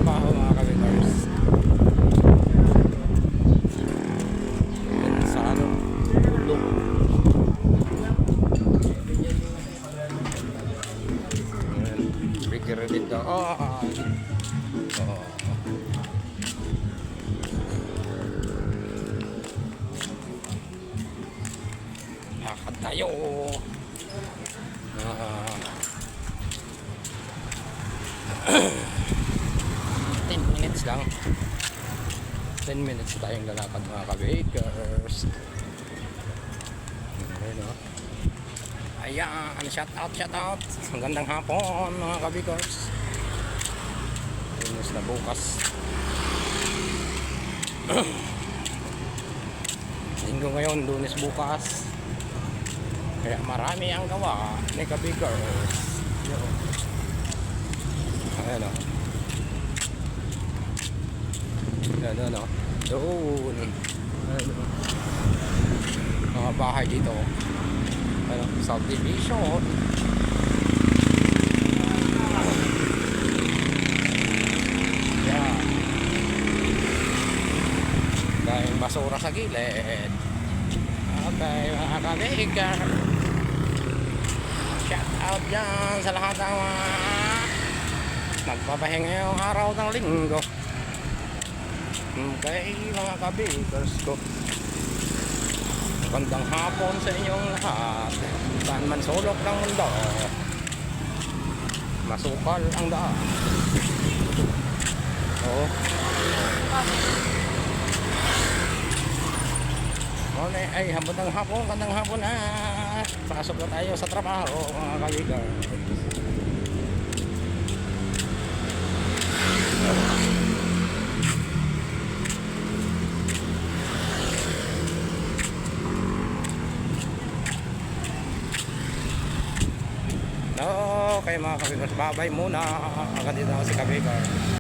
trabaho mga kabikers. Yan sa ano, ulo. Breaker dito. Lakad tayo. 10 minutes lang. 10 minutes tayong lalakad mga kabakers. Ayan, shout out. Magandang hapon mga kabakers. Lunes na bukas. Linggo ngayon, Lunes bukas. Kaya marami ang gawa ni kabakers. Ayan o. Ayan o. Doon. Mga bahay dito. Ano, subdivision. Yan. Dahil basura sa gilid. Okay, mga kabakers. Shout out dyan sa lahat ng nagpapahinga ngayong araw ng linggo. Okay, mga kabakers ko. Magandang hapon sa inyong lahat. Saan man sulok ng mundo, masukal ang daan. Ay, magandang hapon na. Pasok na tayo sa trabaho mga kabakers. Okay mga kabakers, babay muna. Agad dito si kabakers.